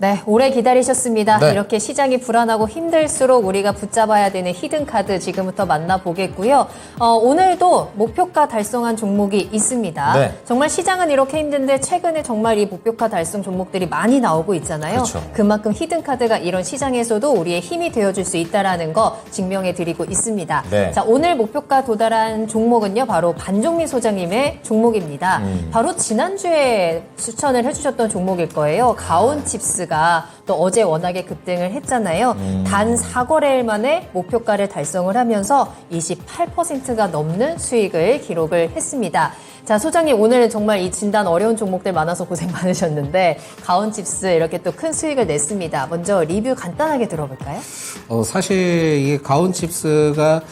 네, 오래 기다리셨습니다. 네. 이렇게 시장이 불안하고 힘들수록 우리가 붙잡아야 되는 히든카드 지금부터 만나보겠고요. 오늘도 목표가 달성한 종목이 있습니다. 네. 정말 시장은 이렇게 힘든데 최근에 정말 이 목표가 달성 종목들이 많이 나오고 있잖아요. 그렇죠. 그만큼 히든카드가 이런 시장에서도 우리의 힘이 되어줄 수 있다는 거 증명해드리고 있습니다. 네. 자, 오늘 목표가 도달한 종목은요, 바로 반종미 소장님의 종목입니다. 바로 지난주에 추천을 해주셨던 종목일 거예요. 가온칩스가 또 어제 워낙에 급등을 했잖아요. 단 4거래일 만에 목표가를 달성을 하면서 28%가 넘는 수익을 기록을 했습니다. 자, 소장님 오늘 정말 이 진단 어려운 종목들 많아서 고생 많으셨는데 가온칩스 이렇게 또 큰 수익을 냈습니다. 먼저 리뷰 간단하게 들어볼까요? 사실 이게 가온칩스가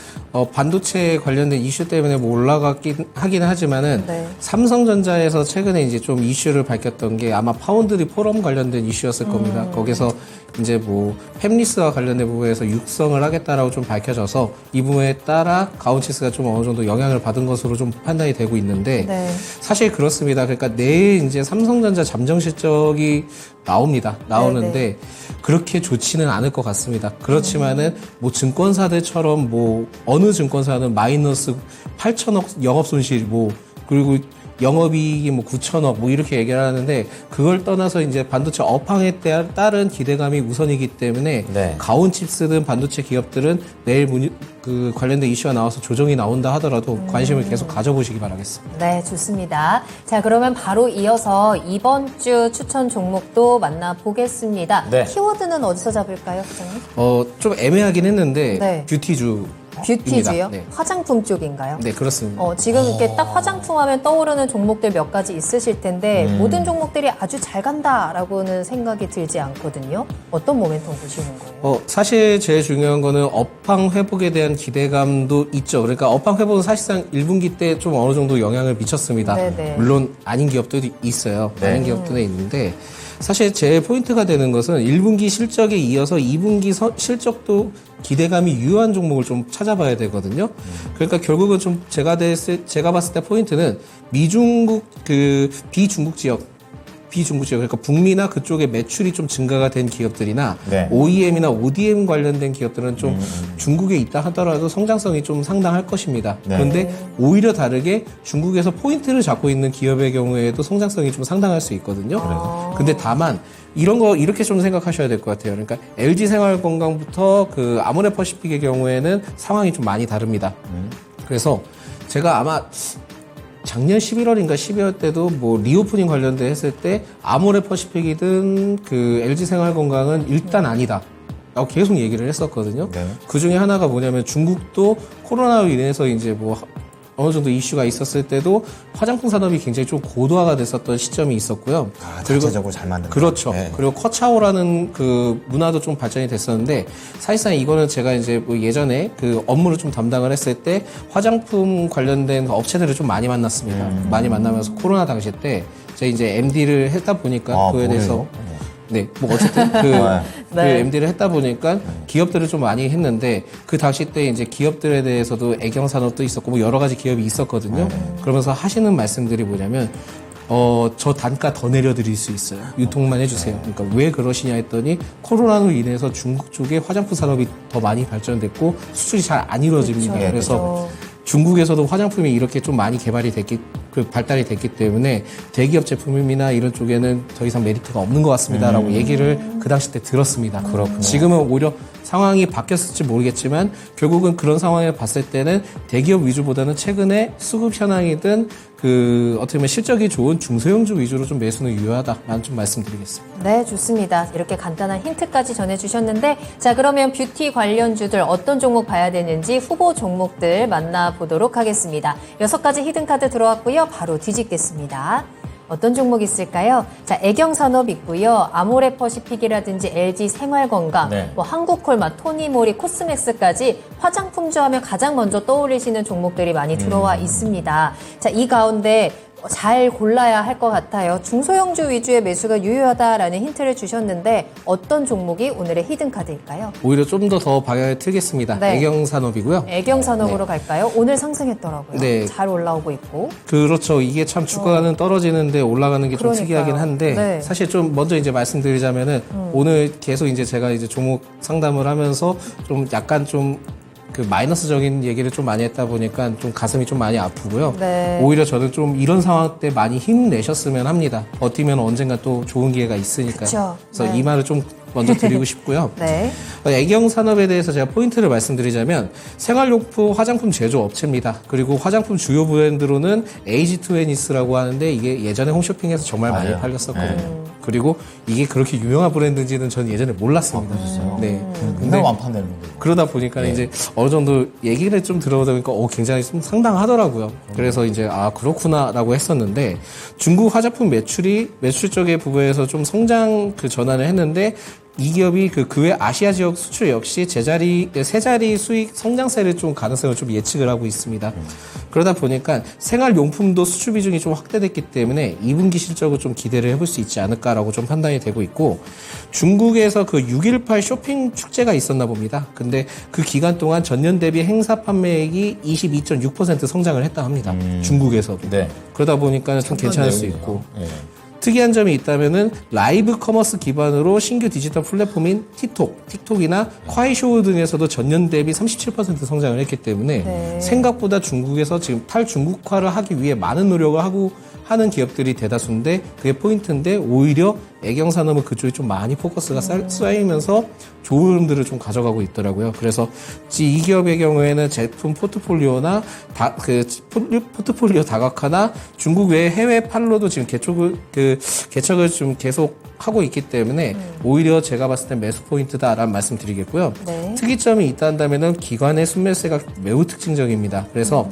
반도체 관련된 이슈 때문에 뭐 올라갔긴 하긴 하지만은 네. 삼성전자에서 최근에 이제 좀 이슈를 밝혔던 게 아마 파운드리 포럼 관련된 이슈였을 겁니다. 거기서 이제 뭐 팹리스와 관련된 부분에서 육성을 하겠다라고 좀 밝혀져서 이 부분에 따라 가온칩스가 좀 어느 정도 영향을 받은 것으로 좀 판단이 되고 있는데 네. 사실 그렇습니다. 그러니까 내일 이제 삼성전자 잠정 실적이 나오는데 네. 그렇게 좋지는 않을 것 같습니다. 그렇지만은 뭐 증권사들처럼 뭐 어느 증권사는 마이너스 8천억 영업 손실 뭐 그리고 영업이익이 뭐 9천억 뭐 이렇게 얘기를 하는데 그걸 떠나서 이제 반도체 업황에 따른 기대감이 우선이기 때문에 네. 가온칩스든 반도체 기업들은 내일 그 관련된 이슈가 나와서 조정이 나온다 하더라도 관심을 계속 가져보시기 바라겠습니다. 네, 좋습니다. 자, 그러면 바로 이어서 이번 주 추천 종목도 만나보겠습니다. 네. 키워드는 어디서 잡을까요, 소장님? 좀 애매하긴 했는데 네. 뷰티주 뷰티주요? 네. 화장품 쪽인가요? 네, 그렇습니다. 지금 이렇게 딱 화장품 하면 떠오르는 종목들 몇 가지 있으실 텐데 모든 종목들이 아주 잘 간다라고는 생각이 들지 않거든요. 어떤 모멘텀 보시는 거예요? 사실 제일 중요한 거는 업황 회복에 대한 기대감도 있죠. 그러니까 업황 회복은 사실상 1분기 때 좀 어느 정도 영향을 미쳤습니다. 네네. 물론 아닌 기업들도 있어요. 네. 아닌 기업들은 있는데 사실 제일 포인트가 되는 것은 1분기 실적에 이어서 2분기 실적도 기대감이 유효한 종목을 좀 찾아봐야 되거든요. 그러니까 결국은 좀 제가 봤을 때 포인트는 미중국 비중국 지역 그러니까 북미나 그쪽에 매출이 좀 증가가 된 기업들이나 네. OEM이나 ODM 관련된 기업들은 좀 중국에 있다 하더라도 성장성이 좀 상당할 것입니다. 네. 그런데 오히려 다르게 중국에서 포인트를 잡고 있는 기업의 경우에도 성장성이 좀 상당할 수 있거든요. 근데 다만 이런 거 이렇게 좀 생각하셔야 될 것 같아요. 그러니까 LG 생활건강부터 그 아모레퍼시픽의 경우에는 상황이 좀 많이 다릅니다. 그래서 제가 아마 작년 11월인가 12월 때도 뭐 리오프닝 관련돼 했을 때 아모레퍼시픽이든 그 LG생활건강은 일단 아니다 라고 계속 얘기를 했었거든요. 네. 그 중에 하나가 뭐냐면 중국도 코로나로 인해서 이제 뭐 어느 정도 이슈가 있었을 때도 화장품 산업이 굉장히 좀 고도화가 됐었던 시점이 있었고요. 자체적으로 잘 만든다. 그렇죠. 네. 그리고 커차오라는 그 문화도 좀 발전이 됐었는데 사실상 이거는 제가 이제 뭐 예전에 그 업무를 좀 담당을 했을 때 화장품 관련된 업체들을 좀 많이 만났습니다. 많이 만나면서 코로나 당시 때 제가 이제 MD를 했다 보니까 그거에 대해서 네, 뭐 어쨌든 그 MD를 했다 보니까 기업들을 좀 많이 했는데 그 당시 때 이제 기업들에 대해서도 애경 산업도 있었고 뭐 여러 가지 기업이 있었거든요. 그러면서 하시는 말씀들이 뭐냐면 저 단가 더 내려드릴 수 있어요. 유통만 해주세요. 그러니까 왜 그러시냐 했더니 코로나로 인해서 중국 쪽에 화장품 산업이 더 많이 발전됐고 수출이 잘 안 이루어집니다. 그렇죠. 그래서 중국에서도 화장품이 이렇게 좀 많이 발달이 됐기 때문에 대기업 제품이나 이런 쪽에는 더 이상 메리트가 없는 것 같습니다라고 얘기를 그 당시 때 들었습니다. 그렇군요. 지금은 오히려 상황이 바뀌었을지 모르겠지만 결국은 그런 상황을 봤을 때는 대기업 위주보다는 최근에 수급 현황이든 그 어떻게 보면 실적이 좋은 중소형주 위주로 좀 매수는 유효하다라는 좀 말씀드리겠습니다. 네, 좋습니다. 이렇게 간단한 힌트까지 전해주셨는데 자, 그러면 뷰티 관련주들 어떤 종목 봐야 되는지 후보 종목들 만나보도록 하겠습니다. 6가지 히든카드 들어왔고요. 바로 뒤집겠습니다. 어떤 종목 있을까요? 자, 애경산업 있고요. 아모레퍼시픽이라든지 LG 생활건강, 네. 뭐 한국콜마, 토니모리, 코스맥스까지 화장품주 하면 가장 먼저 떠올리시는 종목들이 많이 들어와 있습니다. 자, 이 가운데 잘 골라야 할 것 같아요. 중소형주 위주의 매수가 유효하다라는 힌트를 주셨는데 어떤 종목이 오늘의 히든카드일까요? 오히려 좀 더 방향을 틀겠습니다. 네. 애경산업이고요. 애경산업으로 갈까요? 오늘 상승했더라고요. 네. 잘 올라오고 있고. 그렇죠. 이게 참 주가는 떨어지는데 올라가는 게 좀 그러니까요. 특이하긴 한데 네. 사실 좀 먼저 이제 말씀드리자면은 오늘 계속 이제 제가 이제 종목 상담을 하면서 좀 약간 좀 그 마이너스적인 얘기를 좀 많이 했다 보니까 좀 가슴이 좀 많이 아프고요. 네. 오히려 저는 좀 이런 상황 때 많이 힘내셨으면 합니다. 버티면 언젠가 또 좋은 기회가 있으니까요. 그쵸. 그래서 네. 이 말을 좀 먼저 드리고 싶고요. 네. 애경 산업에 대해서 제가 포인트를 말씀드리자면 생활용품 화장품 제조업체입니다. 그리고 화장품 주요 브랜드로는 에이지2애니스라고 하는데 이게 예전에 홈쇼핑에서 정말 많이 맞아요. 팔렸었거든요. 그리고 이게 그렇게 유명한 브랜드인지는 저는 예전에 몰랐습니다. 네. 맨날 완판되는 거예요. 그러다 보니까 이제 어느 정도 얘기를 좀 들어보다 보니까 굉장히 좀 상당하더라고요. 그래서 이제 그렇구나라고 했었는데 중국 화장품 매출 쪽의 부분에서 좀 성장 그 전환을 했는데 이 기업이 그 외 아시아 지역 수출 역시 세 자리 수익 성장세를 좀 가능성을 좀 예측을 하고 있습니다. 그러다 보니까 생활용품도 수출 비중이 좀 확대됐기 때문에 2분기 실적을 좀 기대를 해볼 수 있지 않을까라고 좀 판단이 되고 있고 중국에서 그 6.18 쇼핑 축제가 있었나 봅니다. 근데 그 기간 동안 전년 대비 행사 판매액이 22.6% 성장을 했다 합니다. 중국에서도. 네. 그러다 보니까 좀 괜찮을 수 있고. 네. 특이한 점이 있다면은 라이브 커머스 기반으로 신규 디지털 플랫폼인 틱톡이나 콰이쇼 등에서도 전년 대비 37% 성장을 했기 때문에 네. 생각보다 중국에서 지금 탈중국화를 하기 위해 많은 노력을 하는 기업들이 대다수인데 그게 포인트인데 오히려 애경산업은 그쪽에 좀 많이 포커스가 쌓이면서 좋은 흐름들을 좀 가져가고 있더라고요. 그래서 이 기업의 경우에는 제품 포트폴리오나 포트폴리오 다각화나 중국 외 해외 판로도 지금 개척을 좀 계속 하고 있기 때문에 오히려 제가 봤을 때 매수 포인트다라는 말씀 드리겠고요. 네. 특이점이 있다 한다면은 기관의 순매수가 매우 특징적입니다. 그래서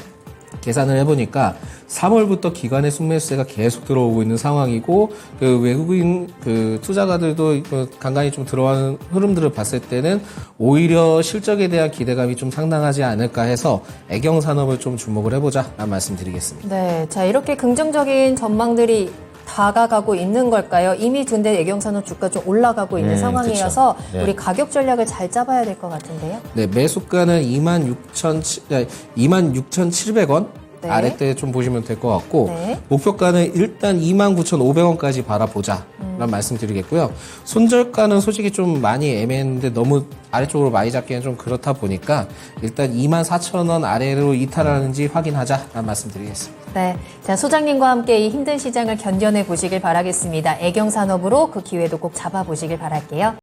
계산을 해보니까 3월부터 기관의 순매수세가 계속 들어오고 있는 상황이고 그 외국인 그 투자가들도 간간히 좀 들어가는 흐름들을 봤을 때는 오히려 실적에 대한 기대감이 좀 상당하지 않을까 해서 애경산업을 좀 주목을 해보자라는 말씀드리겠습니다. 네. 자, 이렇게 긍정적인 전망들이 다가가고 있는 걸까요? 이미 근데 애경산업 주가 좀 올라가고 있는 상황이어서 그쵸. 네. 우리 가격 전략을 잘 짜봐야 될 것 같은데요. 네, 매수가는 26,700원 네. 아래때 좀 보시면 될 것 같고 네. 목표가는 일단 29,500원까지 바라보자 라는 말씀드리겠고요. 손절가는 솔직히 좀 많이 애매했는데 너무 아래쪽으로 많이 잡기는 좀 그렇다 보니까 일단 24,000원 아래로 이탈하는지 확인하자라는 말씀드리겠습니다. 네. 자, 소장님과 함께 이 힘든 시장을 견뎌내 보시길 바라겠습니다. 애경산업으로 그 기회도 꼭 잡아보시길 바랄게요.